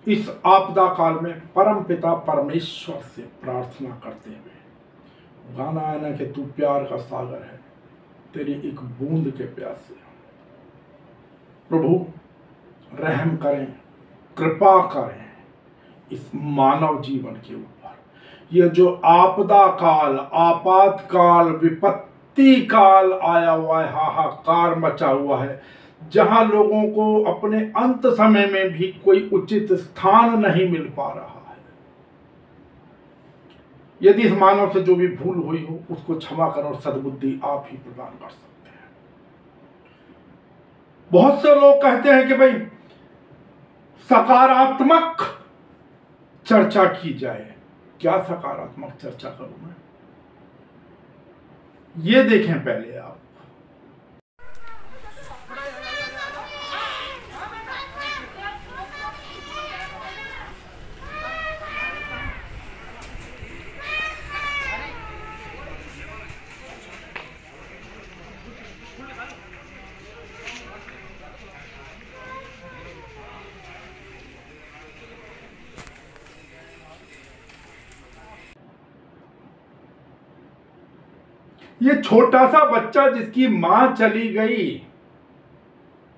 इस आपदा काल में परम पिता परमेश्वर से प्रार्थना करते हुए गाना है ना कि तू प्यार का सागर है, तेरी एक बूंद के प्यासे। प्रभु रहम करें, कृपा करें इस मानव जीवन के ऊपर। यह जो आपदा काल, आपातकाल, विपत्ति काल आया हुआ है, हाहाकार मचा हुआ है, जहां लोगों को अपने अंत समय में भी कोई उचित स्थान नहीं मिल पा रहा है। यदि इस मानव से जो भी भूल हुई हो उसको क्षमा कर और सद्बुद्धि आप ही प्रदान कर सकते हैं। बहुत से लोग कहते हैं कि भाई सकारात्मक चर्चा की जाए। क्या सकारात्मक चर्चा करूं मैं? ये देखें पहले आप। ये छोटा सा बच्चा जिसकी मां चली गई,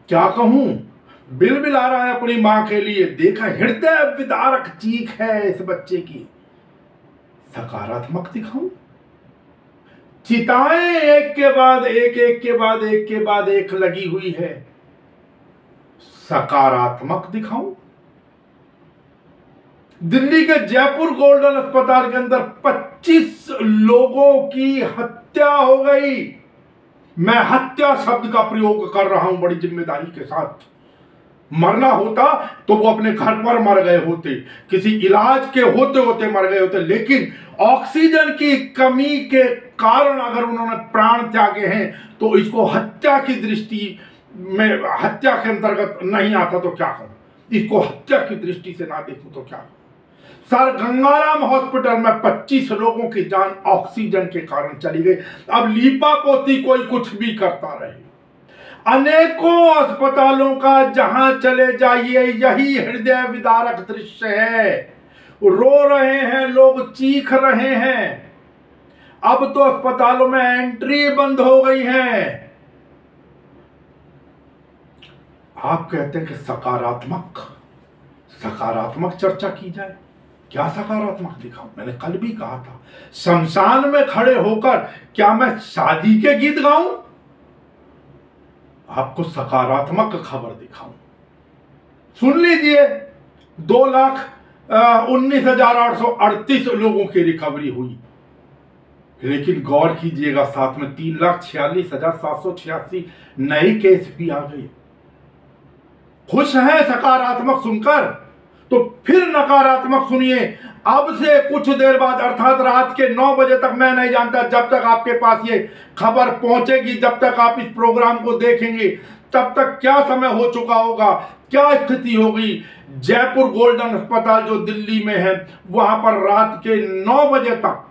क्या कहूं, बिलबिला रहा है अपनी मां के लिए। देखा, हृदय विदारक चीख है इस बच्चे की। सकारात्मक दिखाऊं? चिताएं एक के बाद एक, एक के बाद एक के बाद एक लगी हुई है। सकारात्मक दिखाऊं? दिल्ली के जयपुर गोल्डन अस्पताल के अंदर 25 लोगों की हत्या हो गई। मैं हत्या शब्द का प्रयोग कर रहा हूं बड़ी जिम्मेदारी के साथ। मरना होता तो वो अपने घर पर मर गए होते, किसी इलाज के होते होते मर गए होते, लेकिन ऑक्सीजन की कमी के कारण अगर उन्होंने प्राण त्यागे हैं तो इसको हत्या की दृष्टि में, हत्या के अंतर्गत नहीं आता तो क्या कहूं? इसको हत्या की दृष्टि से ना देखूं तो क्या कहूं? सर गंगाराम हॉस्पिटल में 25 लोगों की जान ऑक्सीजन के कारण चली गई। अब लीपा पोती कोई कुछ भी करता रहे। अनेकों अस्पतालों का जहां चले जाइए यही हृदय विदारक दृश्य है। रो रहे हैं लोग, चीख रहे हैं। अब तो अस्पतालों में एंट्री बंद हो गई है। आप कहते हैं कि सकारात्मक चर्चा की जाए। क्या सकारात्मक दिखाऊं? मैंने कल भी कहा था, शमशान में खड़े होकर क्या मैं शादी के गीत गाऊं? आपको सकारात्मक खबर दिखाऊं? सुन लीजिए, 2,19,838 लोगों की रिकवरी हुई, लेकिन गौर कीजिएगा साथ में 3,46,786 नए केस भी आ गए। खुश हैं सकारात्मक सुनकर? तो फिर नकारात्मक सुनिए। अब से कुछ देर बाद अर्थात रात के 9 बजे तक, मैं नहीं जानता जब तक आपके पास ये खबर पहुंचेगी, जब तक आप इस प्रोग्राम को देखेंगे तब तक क्या समय हो चुका होगा, क्या स्थिति होगी। जयपुर गोल्डन अस्पताल जो दिल्ली में है, वहां पर रात के 9 बजे तक,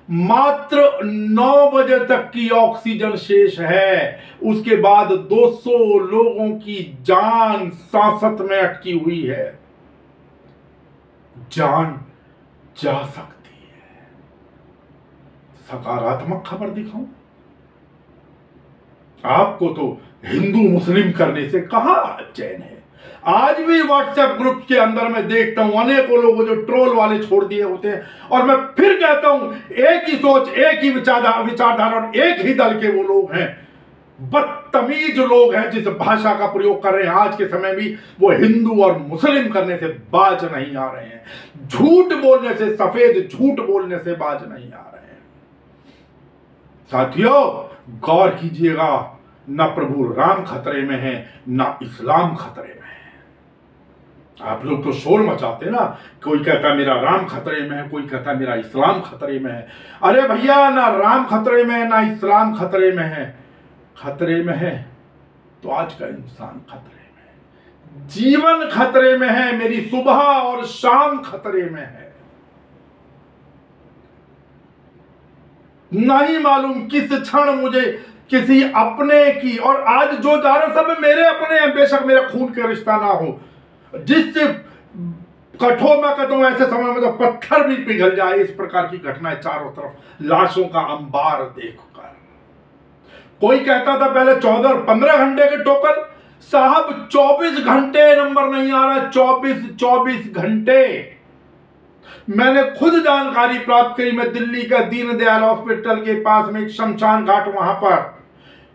मात्र 9 बजे तक की ऑक्सीजन शेष है। उसके बाद 200 लोगों की जान सांसत में अटकी हुई है। जान जा सकती है। सकारात्मक खबर दिखाऊं? आपको तो हिंदू मुस्लिम करने से कहां चैन है। आज भी व्हाट्सएप ग्रुप के अंदर मैं देखता हूं अनेकों लोगों जो ट्रोल वाले छोड़ दिए होते हैं, और मैं फिर कहता हूं एक ही सोच, एक ही विचारधारा और एक ही दल के वो लोग हैं। बदतमीज लोग हैं जिस भाषा का प्रयोग कर रहे हैं आज के समय भी, वो हिंदू और मुस्लिम करने से बाज नहीं आ रहे हैं। झूठ बोलने से, सफेद झूठ बोलने से बाज नहीं आ रहे हैं। साथियों गौर कीजिएगा, ना प्रभु राम खतरे में है, ना इस्लाम खतरे में है। आप लोग तो शोर मचाते हैं ना, कोई कहता मेरा राम खतरे में है, कोई कहता मेरा इस्लाम खतरे में है। अरे भैया, ना राम खतरे में है ना इस्लाम खतरे में है। खतरे में है तो आज का इंसान खतरे में है, जीवन खतरे में है, मेरी सुबह और शाम खतरे में है। नहीं मालूम किस क्षण मुझे किसी अपने की, और आज जो जा रहे सब मेरे अपने हैं, बेशक मेरा खून का रिश्ता ना हो, जिससे कठोर मैं कहता हूं ऐसे समय में तो पत्थर भी पिघल जाए, इस प्रकार की घटनाएं चारों तरफ लाशों का अंबार देखकर। कोई कहता था पहले 14 और 15 घंटे के टोकन, साहब 24 घंटे नंबर नहीं आ रहा, 24 घंटे। मैंने खुद जानकारी प्राप्त करी। मैं दिल्ली का दीनदयाल हॉस्पिटल के पास में एक शमशान घाट, वहां पर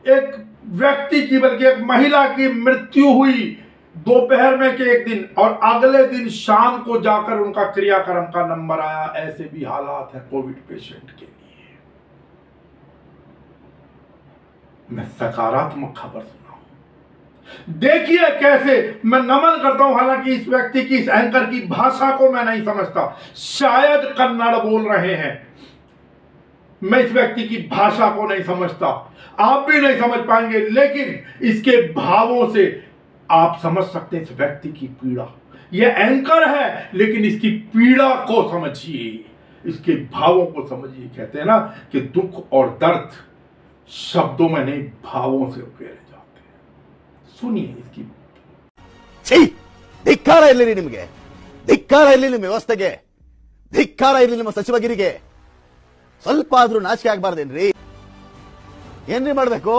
एक व्यक्ति की, बल्कि एक महिला की मृत्यु हुई दोपहर में के एक दिन, और अगले दिन शाम को जाकर उनका क्रियाक्रम का नंबर आया। ऐसे भी हालात है कोविड पेशेंट के लिए। मैं सकारात्मक खबर सुना हूं। देखिए कैसे मैं नमन करता हूं, हालांकि इस व्यक्ति की, इस एंकर की भाषा को मैं नहीं समझता, शायद कन्नड़ बोल रहे हैं, मैं इस व्यक्ति की भाषा को नहीं समझता, आप भी नहीं समझ पाएंगे, लेकिन इसके भावों से आप समझ सकते हैं इस व्यक्ति की पीड़ा। यह एंकर है लेकिन इसकी पीड़ा को समझिए, इसके भावों को समझिए। कहते हैं ना कि दुख और दर्द शब्दों में नहीं, भावों से उकेरे जाते हैं। सुनिए इसकी। ಧಿಕ್ಕಾರ ಇರಲಿ ನಿಮಗೆ, ಧಿಕ್ಕಾರ ಇರಲಿ ನಿಮ್ಮ ವ್ಯವಸ್ಥೆಗೆ, ಧಿಕ್ಕಾರ ಇರಲಿ ನಿಮ್ಮ ಸಚಿವಗಿರಿಗೆ. ಸ್ವಲ್ಪ ಆದ್ರೂ ನಾಚಿಕೆ ಆಗ್ಬಾರ್ದೇನ್ರಿ? ಏನ್ರಿ ಮಾಡ್ಬೇಕು?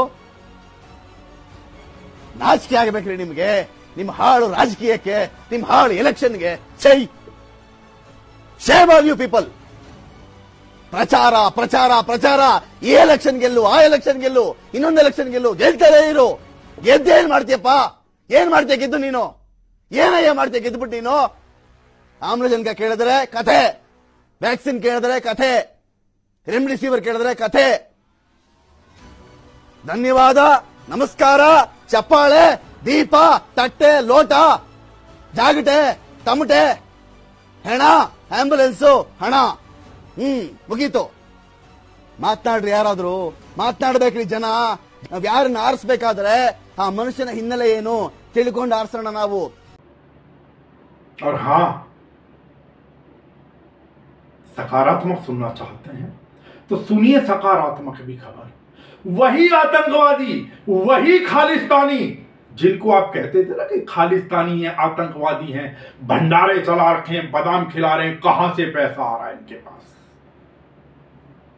ನಾಚಿಕೆ ಆಗಬೇಕ್ರಿ ನಿಮ್ಗೆ, ನಿಮ್ಮ ಹಾಳು ರಾಜಕೀಯಕ್ಕೆ, ನಿಮ್ಮ ಹಾಳು ಎಲೆಕ್ಷನ್ಗೆ. Shame on you people. ಪ್ರಚಾರ ಪ್ರಚಾರ ಪ್ರಚಾರ, ಈ ಎಲೆಕ್ಷನ್ ಗೆಲ್ಲು, ಆ ಎಲೆಕ್ಷನ್ ಗೆಲ್ಲು, ಇನ್ನೊಂದು ಎಲೆಕ್ಷನ್ ಗೆಲ್ಲು, ಗೆಲ್ತಾರೆ ಇರು. ಗೆದ್ದೇನ್ ಮಾಡ್ತೀಯಪ್ಪ? ಏನ್ ಮಾಡ್ತೀಯ ಗೆದ್ದು ನೀನು? ಏನಯ್ಯ ಮಾಡ್ತೀಯ ಗೆದ್ದುಬಿಟ್ಟು ನೀನು? ಆಮ್ಲಜನಕ ಕೇಳಿದ್ರೆ ಕಥೆ, ವ್ಯಾಕ್ಸಿನ್ ಕೇಳಿದ್ರೆ ಕಥೆ, ರೆಮ್ಡಿಸಿವಿರ್ ಕೇಳಿದ್ರೆ ಕಥೆ. ಧನ್ಯವಾದ, ನಮಸ್ಕಾರ, ಚಪ್ಪಾಳೆ, ದೀಪ, ತಟ್ಟೆ, ಲೋಟ, ಜಾಗಟೆ, ತಮಟೆ, ಹೆಣ, ಆಂಬುಲೆನ್ಸು, ಹಣ. ಮುಗೀತು. ಮಾತನಾಡ್ರಿ, ಯಾರಾದ್ರೂ ಮಾತನಾಡ್ಬೇಕ್ರಿ ಜನ. ನಾವ್ ಯಾರನ್ನ ಆರಿಸಬೇಕಾದ್ರೆ ಆ ಮನುಷ್ಯನ ಹಿನ್ನೆಲೆ ಏನು ತಿಳ್ಕೊಂಡು ಆರಿಸೋಣ ನಾವು. और हाँ, सकारात्मक सुनना चाहते हैं तो सुनिए सकारात्मक भी खबर। वही आतंकवादी, वही खालिस्तानी जिनको आप कहते थे ना कि खालिस्तानी है, आतंकवादी हैं, भंडारे चला रखे हैं, बादाम खिला रहे हैं, कहां से पैसा आ रहा है इनके पास,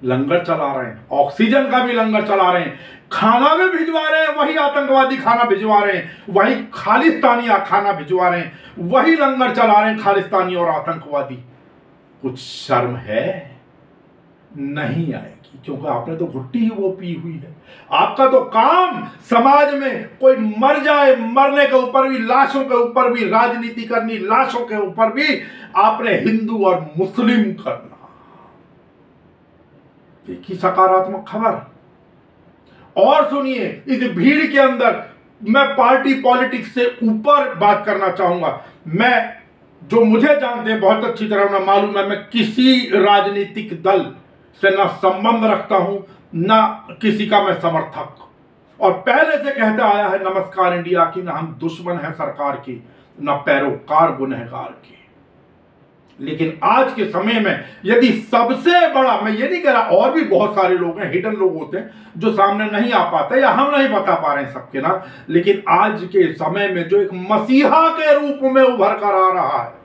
लंगर चला रहे हैं, ऑक्सीजन का भी लंगर चला रहे हैं, खाना भी भिजवा रहे हैं, वही आतंकवादी खाना भिजवा रहे हैं, वही खालिस्तानी खाना भिजवा रहे हैं, वही लंगर चला रहे हैं खालिस्तानी और आतंकवादी। कुछ शर्म है? नहीं आएगी, क्योंकि आपने तो घुट्टी ही वो पी हुई है। आपका तो काम समाज में कोई मर जाए, मरने के ऊपर भी, लाशों के ऊपर भी राजनीति करनी, लाशों के ऊपर भी आपने हिंदू और मुस्लिम करना। देखिए सकारात्मक खबर। और सुनिए, इस भीड़ के अंदर मैं पार्टी पॉलिटिक्स से ऊपर बात करना चाहूंगा। मैं, जो मुझे जानते हैं बहुत अच्छी तरह, उन्हें मालूम है मैं किसी राजनीतिक दल से ना संबंध रखता हूं, ना किसी का मैं समर्थक, और पहले से कहता आया है नमस्कार इंडिया की, ना हम दुश्मन हैं सरकार की, ना पैरोकार गुनहगार की। लेकिन आज के समय में यदि सबसे बड़ा, मैं ये नहीं कह रहा, और भी बहुत सारे लोग हैं, हिडन लोग होते हैं जो सामने नहीं आ पाते, या हम नहीं बता पा रहे हैं सबके नाम, लेकिन आज के समय में जो एक मसीहा के रूप में उभर कर आ रहा है,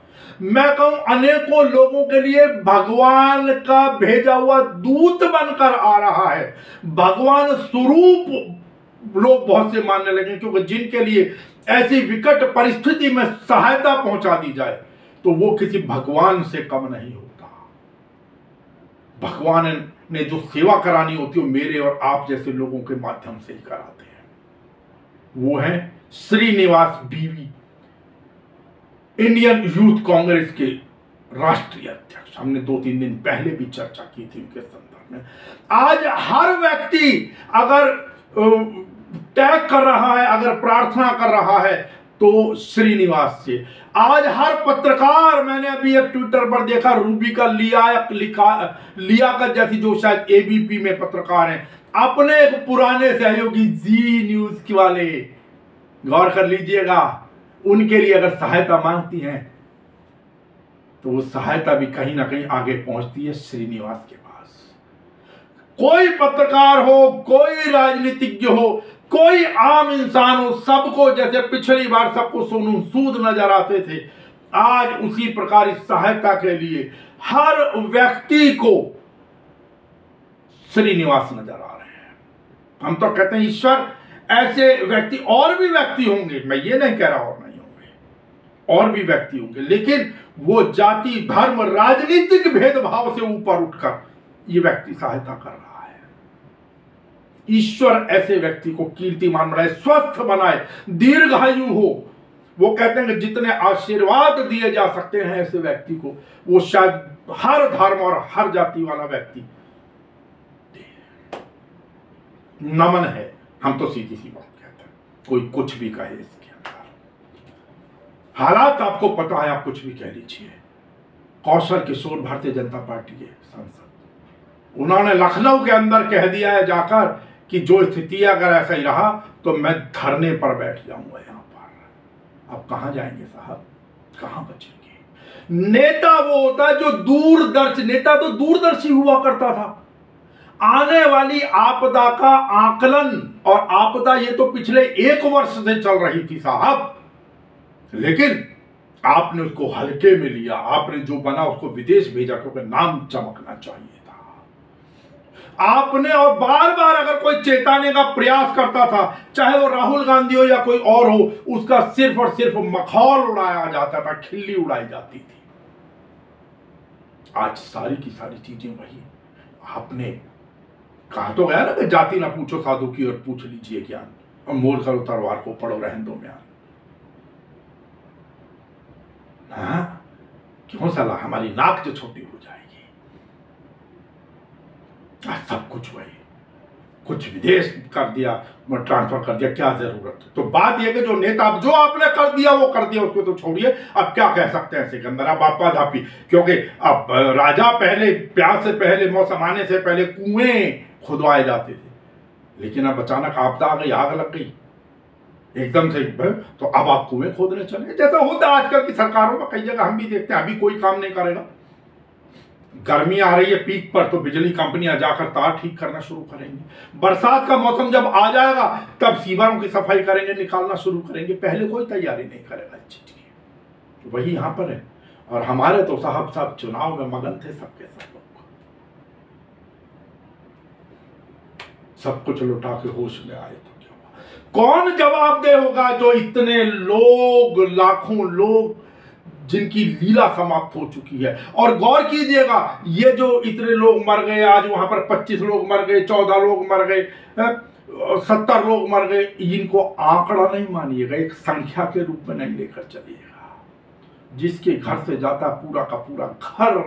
मैं कहूं अनेकों लोगों के लिए भगवान का भेजा हुआ दूत बनकर आ रहा है। भगवान स्वरूप लोग बहुत से मानने लगे, क्योंकि जिनके लिए ऐसी विकट परिस्थिति में सहायता पहुंचा दी जाए तो वो किसी भगवान से कम नहीं होता। भगवान ने जो सेवा करानी होती है वो मेरे और आप जैसे लोगों के माध्यम से ही कराते हैं। वो है श्रीनिवास बीवी, इंडियन यूथ कांग्रेस के राष्ट्रीय अध्यक्ष। हमने 2-3 दिन पहले भी चर्चा की थी उनके संदर्भ में। आज हर व्यक्ति अगर टैग कर रहा है, अगर प्रार्थना कर रहा है तो श्रीनिवास से। आज हर पत्रकार, मैंने अभी एक ट्विटर पर देखा, रूबी का लियाकत जैसी जो शायद एबीपी में पत्रकार हैं, अपने एक पुराने सहयोगी जी न्यूज के वाले, गौर कर लीजिएगा, उनके लिए अगर सहायता मांगती हैं तो वो सहायता भी कहीं ना कहीं आगे पहुंचती है श्रीनिवास के पास। कोई पत्रकार हो, कोई राजनीतिज्ञ हो, कोई आम इंसान हो, सबको, जैसे पिछली बार सबको सोनू सूद नजर आते थे, आज उसी प्रकार इस सहायता के लिए हर व्यक्ति को श्रीनिवास नजर आ रहे हैं। हम तो कहते हैं ईश्वर ऐसे व्यक्ति, और भी व्यक्ति होंगे, मैं ये नहीं कह रहा और नहीं होंगे, और भी व्यक्ति होंगे, लेकिन वो जाति धर्म राजनीतिक भेदभाव से ऊपर उठकर ये व्यक्ति सहायता कर रहा है। ईश्वर ऐसे व्यक्ति को कीर्तिमान बनाए, स्वस्थ बनाए, दीर्घायु हो। वो कहते हैं कि जितने आशीर्वाद दिए जा सकते हैं ऐसे व्यक्ति को, वो शायद हर धर्म और हर जाति वाला व्यक्ति नमन है। हम तो सीधी सी बात कहते हैं, कोई कुछ भी कहे इसके अंदर, हालात आपको पता है, आप कुछ भी कह लीजिए। कौशल किशोर भारतीय जनता पार्टी के सांसद, उन्होंने लखनऊ के अंदर कह दिया है जाकर कि जो स्थिति अगर ऐसा ही रहा तो मैं धरने पर बैठ जाऊंगा यहां पर। अब कहां जाएंगे साहब, कहां बचेंगे? नेता वो होता है जो दूरदर्शी, नेता तो दूरदर्शी हुआ करता था। आने वाली आपदा का आकलन, और आपदा ये तो पिछले 1 वर्ष से चल रही थी साहब, लेकिन आपने उसको हल्के में लिया। आपने जो बना उसको विदेश भेजा क्योंकि नाम चमकना चाहिए था आपने। और बार बार अगर कोई चेताने का प्रयास करता था, चाहे वो राहुल गांधी हो या कोई और हो, उसका सिर्फ और सिर्फ मखौल उड़ाया जाता था, खिल्ली उड़ाई जाती थी। आज सारी की सारी चीजें वही। आपने कहा तो गया ना कि जाति ना पूछो साधु की और पूछ लीजिए ज्ञान, और मोड़ करो तलवार को पढ़ो रहन दो म्यान। हाँ, क्यों सलाह, हमारी नाक जो छोटी हो जाएगी। आज सब कुछ वही, कुछ विदेश कर दिया, ट्रांसफर कर दिया, क्या जरूरत है? तो बात यह कि जो नेता, जो आपने कर दिया वो कर दिया, उसको तो छोड़िए। अब क्या कह सकते हैं सिकंदर, अब आपा धापी, क्योंकि अब राजा पहले, प्यास से पहले, मौसम आने से पहले कुएं खुदवाए जाते थे, लेकिन अब अचानक आपदा आ गई, आग लग गई एकदम से, तो अब आप कुएं खोदने चले। जैसा होता है आजकल की सरकारों में, कई जगह हम भी देखते हैं, अभी कोई काम नहीं करेगा। गर्मी आ रही है पीक पर, तो बिजली कंपनियां जाकर तार ठीक करना शुरू करेंगी। बरसात का मौसम जब आ जाएगा तब सीवरों की सफाई करेंगे, निकालना शुरू करेंगे। पहले कोई तैयारी नहीं करेगा इस चीज की। तो वही यहां पर है। और हमारे तो साहब चुनाव में मगन थे, सबके सब लोग सब कुछ लुटा के होश में आए तो क्या हुआ? कौन जवाबदेह होगा जो इतने लोग, लाखों लोग जिनकी लीला समाप्त हो चुकी है? और गौर कीजिएगा, ये जो इतने लोग मर गए, आज वहां पर 25 लोग मर गए, 14 लोग मर गए, 70 लोग मर गए, इनको आंकड़ा नहीं मानिएगा, एक संख्या के रूप में नहीं लेकर चलिएगा। जिसके घर से जाता पूरा का पूरा घर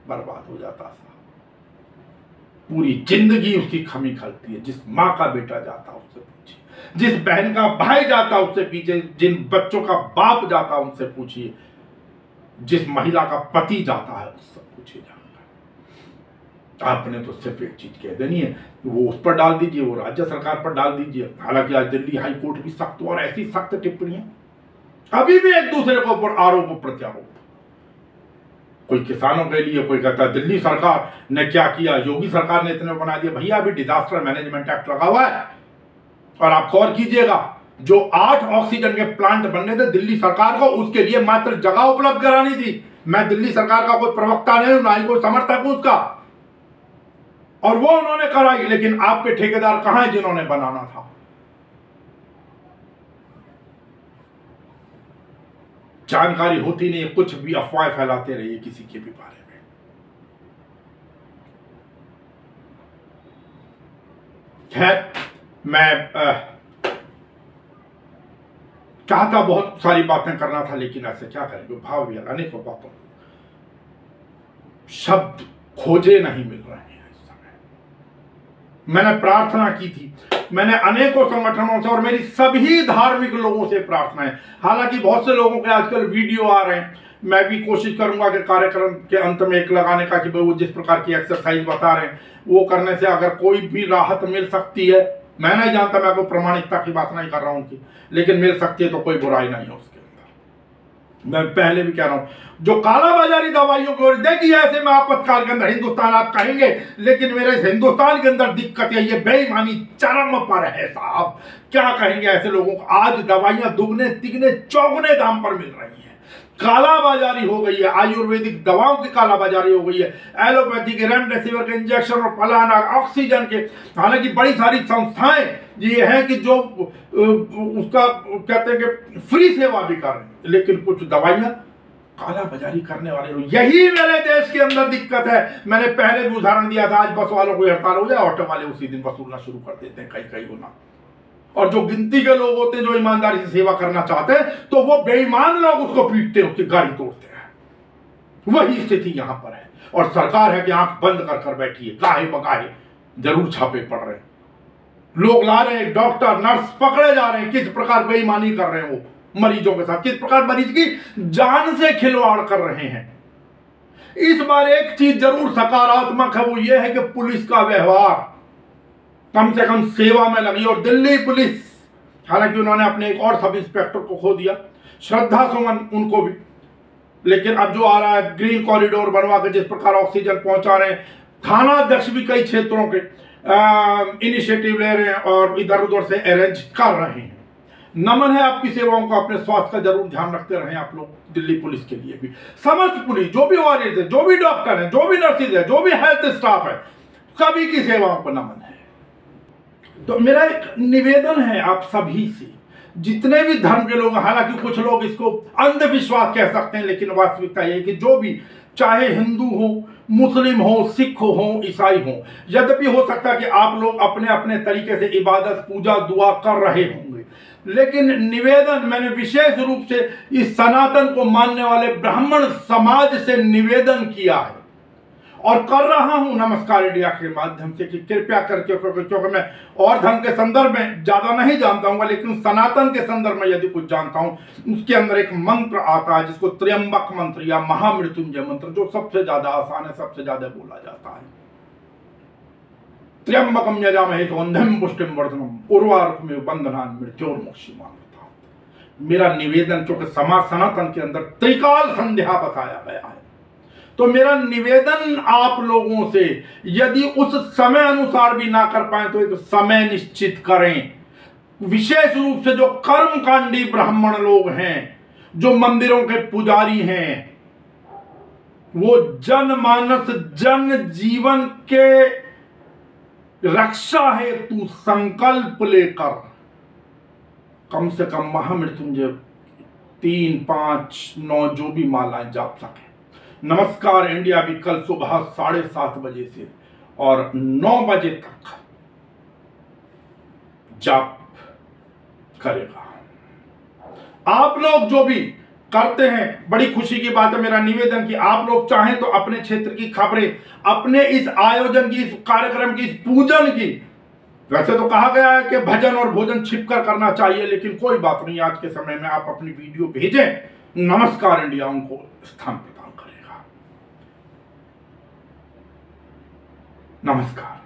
बर्बाद हो जाता था, पूरी जिंदगी उसकी खमी खलती है। जिस माँ का बेटा जाता उससे पूछिए, जिस बहन का भाई जाता उससे पूछिए, जिन बच्चों का बाप जाता उनसे पूछिए, जिस महिला का पति जाता है उससे पूछिए जाकर। आपने तो सिर्फ एक चीज कह देनी है, वो उस पर डाल दीजिए, वो राज्य सरकार पर डाल दीजिए। हालांकि आज दिल्ली हाई कोर्ट भी सख्त, और ऐसी सख्त टिप्पणियां अभी भी एक दूसरे के ऊपर आरोप प्रत्यारोप। कोई किसानों के लिए, कोई कहता है दिल्ली सरकार ने क्या किया, योगी सरकार ने इतने बना दिया। भैया अभी डिजास्टर मैनेजमेंट एक्ट लगा हुआ है, और आप गौर कीजिएगा, जो 8 ऑक्सीजन के प्लांट बनने थे दिल्ली सरकार को, उसके लिए मात्र जगह उपलब्ध करानी थी। मैं दिल्ली सरकार का कोई प्रवक्ता नहीं हूं, ना ही कोई समर्थक हूं उसका, और वो उन्होंने कराई। लेकिन आपके ठेकेदार कहां हैं जिन्होंने बनाना था? जानकारी होती नहीं, कुछ भी अफवाह फैलाते रहिए किसी के भी बारे में। खैर, मैं चाहता बहुत सारी बातें करना था, लेकिन ऐसे क्या करेंगे, भाव भी अनेकों बातों, शब्द खोजे नहीं मिल रहे हैं इस समय। मैंने प्रार्थना की थी, मैंने अनेकों संगठनों से और मेरी सभी धार्मिक लोगों से प्रार्थना है। हालांकि बहुत से लोगों के आजकल वीडियो आ रहे हैं, मैं भी कोशिश करूंगा कि कार्यक्रम के अंत में एक लगाने का, कि वो जिस प्रकार की एक्सरसाइज बता रहे हैं वो करने से अगर कोई भी राहत मिल सकती है। मैं नहीं जानता, मैं कोई प्रामाणिकता की बात नहीं कर रहा हूं कि, लेकिन मिल सकती है तो कोई बुराई नहीं है उसके अंदर। मैं पहले भी कह रहा हूं, जो कालाबाजारी दवाइयों को देखिए, ऐसे में आपातकाल के अंदर हिंदुस्तान आप कहेंगे, लेकिन मेरे हिंदुस्तान के अंदर दिक्कत है, ये बेईमानी चरम पर है साहब। क्या कहेंगे ऐसे लोगों को? आज दवाइयां दुगने तिगने चौगुने दाम पर मिल रही हैं। कालाबाजारी हो गई है, आयुर्वेदिक दवाओं की कालाबाजारी हो गई है, एलोपैथी के, रेमडेसिविर के इंजेक्शन और फलाना ऑक्सीजन के। हालांकि बड़ी सारी संस्थाएं ये हैं कि जो उसका कहते हैं कि फ्री सेवा भी कर रहे हैं, लेकिन कुछ दवाइयां कालाबाजारी करने वाले लोग, यही मेरे देश के अंदर दिक्कत है। मैंने पहले भी उदाहरण दिया था, आज बस वालों को हड़ताल हो जाए, ऑटो वाले उसी दिन वसूलना शुरू कर देते हैं कई गुना। और जो गिनती के लोग होते हैं जो ईमानदारी से सेवा करना चाहते हैं, तो वो बेईमान लोग उसको पीटते हैं, उसकी गाड़ी तोड़ते हैं। वही स्थिति यहां पर है। और सरकार है कि आंख बंद कर कर बैठी है, काहे बकाहे जरूर छापे पड़ रहे हैं, लोग ला रहे हैं, डॉक्टर नर्स पकड़े जा रहे हैं, किस प्रकार बेईमानी कर रहे हैं वो मरीजों के साथ, किस प्रकार मरीज की जान से खिलवाड़ कर रहे हैं। इस बार एक चीज जरूर सकारात्मक है, वो ये है कि पुलिस का व्यवहार कम से कम सेवा में लगी। और दिल्ली पुलिस, हालांकि उन्होंने अपने एक और सब इंस्पेक्टर को खो दिया, श्रद्धा सुमन उनको भी, लेकिन अब जो आ रहा है ग्रीन कॉरिडोर बनवा के जिस प्रकार ऑक्सीजन पहुंचा रहे हैं, थाना अध्यक्ष भी कई क्षेत्रों के इनिशिएटिव ले रहे हैं और इधर उधर से अरेंज कर रहे हैं। नमन है आपकी सेवाओं को, अपने स्वास्थ्य का जरूर ध्यान रखते रहें आप लोग। दिल्ली पुलिस के लिए भी, समस्त पुलिस, जो भी वॉरियर्स है, जो भी डॉक्टर है, जो भी नर्सिस है, जो भी हेल्थ स्टाफ है, सभी की सेवाओं को नमन है। तो मेरा एक निवेदन है आप सभी से, जितने भी धर्म के लोग, हालांकि कुछ लोग इसको अंधविश्वास कह सकते हैं, लेकिन वास्तविकता यह है कि जो भी, चाहे हिंदू हो, मुस्लिम हो, सिख हो, ईसाई हो, यद्यपि हो सकता है कि आप लोग अपने अपने तरीके से इबादत, पूजा, दुआ कर रहे होंगे, लेकिन निवेदन मैंने विशेष रूप से इस सनातन को मानने वाले ब्राह्मण समाज से निवेदन किया है और कर रहा हूं नमस्कार इंडिया के माध्यम से कि कृपया करके, क्योंकि मैं और धर्म के संदर्भ में ज्यादा नहीं जानता हूं, लेकिन सनातन के संदर्भ में यदि कुछ जानता हूं, उसके अंदर एक मंत्र आता है जिसको त्र्यंबक मंत्र या महामृत्युंजय मंत्र, जो सबसे ज्यादा आसान है, सबसे ज्यादा बोला जाता है। त्र्यंबकम यजामहे सौंदर्यम पुष्टिम वर्धनम उर्वारुकमिव बंधनान् मृत्योर्मुक्षीयमामृतात्। मेरा निवेदन, क्योंकि समाज सनातन के अंदर त्रिकाल संध्या बताया गया है, तो मेरा निवेदन आप लोगों से, यदि उस समय अनुसार भी ना कर पाए तो एक समय निश्चित करें। विशेष रूप से जो कर्मकांडी ब्राह्मण लोग हैं, जो मंदिरों के पुजारी हैं, वो जनमानस, जन जीवन के रक्षा हेतु संकल्प लेकर कम से कम महामृत्युंजय 3, 5, 9 जो भी मालाएं जाप सके। नमस्कार इंडिया भी कल सुबह 7:30 बजे से और 9 बजे तक जाप करेगा। आप लोग जो भी करते हैं, बड़ी खुशी की बात है। मेरा निवेदन कि आप लोग चाहें तो अपने क्षेत्र की खबरें, अपने इस आयोजन की, इस कार्यक्रम की, इस पूजन की, वैसे तो कहा गया है कि भजन और भोजन छिपकर करना चाहिए, लेकिन कोई बात नहीं, आज के समय में आप अपनी वीडियो भेजें, नमस्कार इंडिया उनको स्थान प्रदान करेगा। नमस्कार।